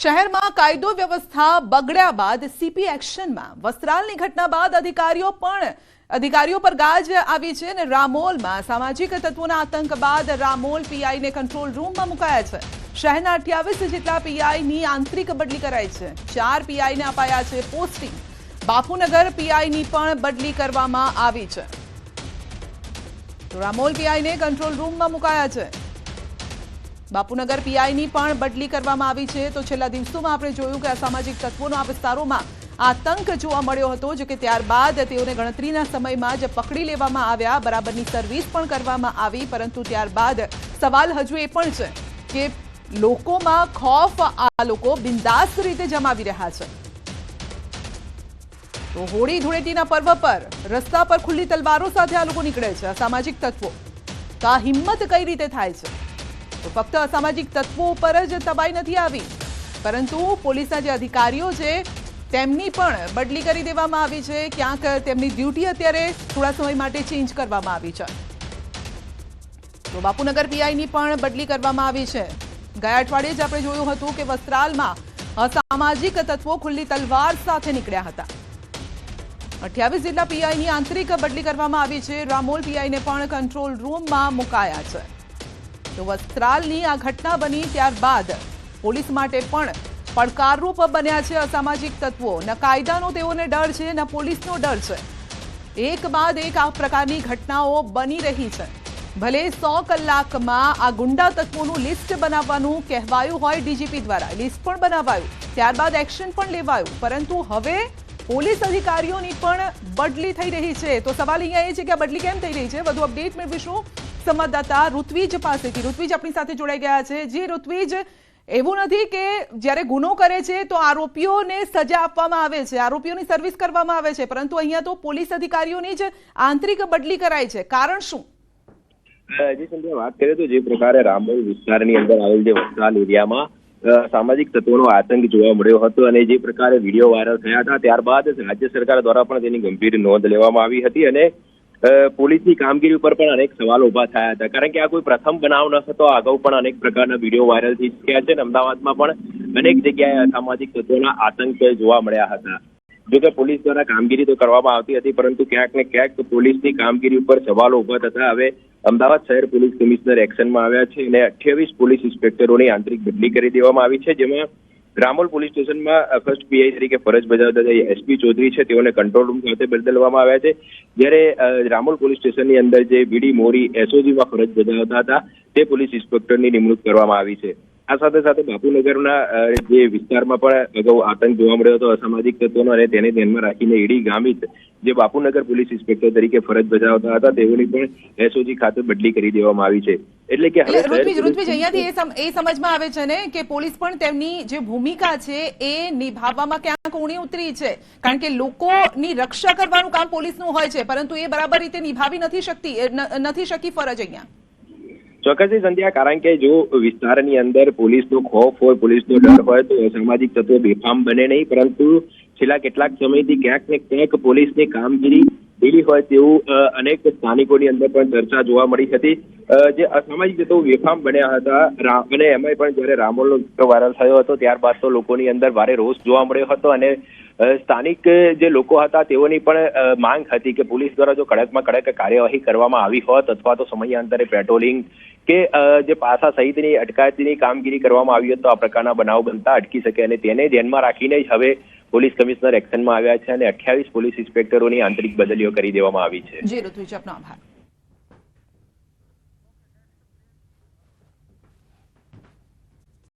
શહેરમાં કાયદો વ્યવસ્થા બગડ્યા બાદ સીપી એક્શનમાં વસ્ત્રાલની ઘટના બાદ અધિકારીઓ પર ગાજ આવી છે અને રામોલમાં સામાજિક તત્વોના આતંક બાદ રામોલ પીઆઈને કંટ્રોલ રૂમમાં મુકાયા છે। શહેરના 28 જેટલા પીઆઈની આંતરિક બદલી કરાઈ છે। 4 પીઆઈને અપાયા છે પોસ્ટિંગ। બાપુનગર પીઆઈની પણ બદલી કરવામાં આવી છે। રામોલ પીઆઈને કંટ્રોલ રૂમમાં મુકાયા છે। બાપુનગર પીઆઈની પણ બદલી કરવામાં આવી છે। તો છેલ્લા દિવસોમાં આપણે જોયું કે અસામાજિક તત્વોનો આ વિસ્તારોમાં આતંક જોવા મળ્યો હતો, જો કે ત્યારબાદ તેઓને ગણતરીના સમયમાં જ પકડી લેવામાં આવ્યા, બરાબરની સર્વિસ પણ કરવામાં આવી, પરંતુ ત્યારબાદ સવાલ હજુ એ પણ છે કે લોકોમાં ખૌફ આ લોકો બિંદાસ રીતે જમાવી રહ્યા છે। તો હોળી ધૂળેટીના પર્વ પર રસ્તા પર ખુલ્લી તલવારો સાથે આ લોકો નીકળે છે અસામાજિક તત્વો। તો આ હિંમત કઈ રીતે થાય છે? તો ફક્ત અસામાજિક તત્વો ઉપર જ તબાઈ નથી આવી, પરંતુ પોલીસના જે અધિકારીઓ છે તેમની પણ બદલી કરી દેવામાં આવી છે। ક્યાંક તેમની ડ્યુટી અત્યારે થોડા સમય માટે ચેન્જ કરવામાં આવી છે। તો બાપુનગર પીઆઈની પણ બદલી કરવામાં આવી છે। ગયા અઠવાડિયે જ આપણે જોયું હતું કે વસ્ત્રાલમાં અસામાજિક તત્વો ખુલ્લી તલવાર સાથે નીકળ્યા હતા। 28 જેટલા પીઆઈની આંતરિક બદલી કરવામાં આવી છે। રામોલ પીઆઈને પણ કંટ્રોલ રૂમમાં મુકાયા છે। તો વસ્ત્રાલની આ ઘટના બની ત્યારબાદ પોલીસ માટે પણ પડકારરૂપ બન્યા છે અસામાજિક તત્વો। ન કાયદાનો તેઓને ડર છે, ન પોલીસનો ડર છે। એક બાદ એક આ પ્રકારની ઘટનાઓ બની રહી છે। ભલે 100 કલાકમાં આ ગુંડા તત્વોનું લિસ્ટ બનાવવાનું કહેવાયું હોય ડીજીપી દ્વારા, લિસ્ટ પણ બનાવાયું, ત્યારબાદ એક્શન પણ લેવાયું, પરંતુ હવે પોલીસ અધિકારીઓની પણ બદલી થઈ રહી છે। તો સવાલ અહીંયા એ છે કે આ બદલી કેમ થઈ રહી છે? વધુ અપડેટ મેળવીશું સંવાદદાતા ઋત્વિજ પાસેથી। ઋત્વિજ આપણી સાથે જોડાઈ ગયા છે। જી ઋત્વિજ, એવું નથી કે જ્યારે ગુનો કરે છે તો આરોપીઓને સજા આપવામાં આવે છે, આરોપીઓની સર્વિસ કરવામાં આવે છે, પરંતુ અહીંયા તો પોલીસ અધિકારીઓની જ આંતરિક બદલી કરાય છે। કારણ શું? જી સંધ્યા, વાત કરીએ તો જે પ્રકારે રામોલ વિસ્તારની અંદર આવેલ જે વસ્ત્રાલ એરિયામાં સામાજિક તત્વોનો આતંક જોવા મળ્યો હતો અને જે પ્રકારે વિડીયો વાયરલ થયા હતા, ત્યારબાદ રાજ્ય સરકાર દ્વારા પણ તેની ગંભીર નોંધ લેવામાં આવી હતી અને પોલીસની કામગીરી ઉપર પણ અનેક સવાલો ઉભા થયા હતા। કારણ કે આ કોઈ પ્રથમ બનાવ ન હતો, અગાઉ પણ અનેક પ્રકારના વિડીયો વાયરલ થઈ ચૂક્યા છે અને અમદાવાદમાં પણ અનેક જગ્યાએ અસામાજિક તત્વોના આતંક જોવા મળ્યા હતા। જોકે પોલીસ દ્વારા કામગીરી તો કરવામાં આવતી હતી, પરંતુ ક્યાંક ને ક્યાંક પોલીસની કામગીરી ઉપર સવાલો ઉભા થતા હવે અમદાવાદ શહેર પોલીસ કમિશનર એક્શનમાં આવ્યા છે અને 28 પોલીસ ઇન્સ્પેક્ટરોની આંતરિક બદલી કરી દેવામાં આવી છે, જેમાં રામોલ પોલીસ સ્ટેશનમાં ફર્સ્ટ પીઆઈ તરીકે ફરજ બજાવતા એસપી ચૌધરી છે તેઓને કંટ્રોલ રૂમ ખાતે બદલવામાં આવ્યા છે, જ્યારે રામોલ પોલીસ સ્ટેશનની અંદર જે બીડી મોરી એસઓજીમાં ફરજ બજાવતા હતા તે પોલીસ ઇન્સ્પેક્ટરની નિમણૂક કરવામાં આવી છે। આ સાથે સાથે બાપુનગરના જે વિસ્તારમાં પણ અગાઉ આતંક જોવા મળ્યો હતો અસામાજિક તત્વોનો અને તેને ધ્યાનમાં રાખીને ઈડી ગામિત જે બાપુનગર પોલીસ ઇન્સ્પેક્ટર તરીકે ફરજ બજાવતા હતા તેઓની પણ એસઓજી ખાતે બદલી કરી દેવામાં આવી છે। એટલે કે હવે ઋત્વિજ, અહીંયાથી એ સમજમાં આવે છે ને કે પોલીસ પણ તેમની જે ભૂમિકા છે એ નિભાવવામાં ક્યાંક ઊણી ઉતરી છે, કારણ કે લોકોની રક્ષા કરવાનું કામ પોલીસનું હોય છે, પરંતુ એ બરાબર રીતે નિભાવી નથી શકી ફરજ અહીંયા। ચોક્કસથી સંધ્યા, કારણ કે જો વિસ્તારની અંદર પોલીસનો ખોફ હોય, પોલીસનો ડર હોય તો સામાજિક તત્વો બેફામ બને નહીં, પરંતુ છેલ્લા કેટલાક સમયથી ક્યાંક ને ક્યાંક પોલીસની કામગીરી ઢીલી હોય તેવું અનેક સ્થાનિકોની અંદર પણ ચર્ચા જોવા મળી હતી। જે અસામાજિક તત્વો બેફામ બન્યા હતા અને એમાં પણ જ્યારે રામોલનો વાયરલ થયો હતો ત્યારબાદ તો લોકોની અંદર ભારે રોષ જોવા મળ્યો હતો અને સ્થાનિક જે લોકો હતા તેઓની પણ માંગ હતી કે પોલીસ દ્વારા જો કડકમાં કડક કાર્યવાહી કરવામાં આવી હોત અથવા તો સમયાંતરે પેટ્રોલિંગ કે જે પાસા સહિતની અટકાયતની કામગીરી કરવામાં આવી હોત તો આ પ્રકારના બનાવ બનતા અટકી શકે અને તેને ધ્યાનમાં રાખીને જ હવે પોલીસ કમિશનર એક્શનમાં આવ્યા છે અને 28 પોલીસ ઇન્સ્પેક્ટરોની આંતરિક બદલીઓ કરી દેવામાં આવી છે। જી ઋત્વિજ, આપનો આભાર।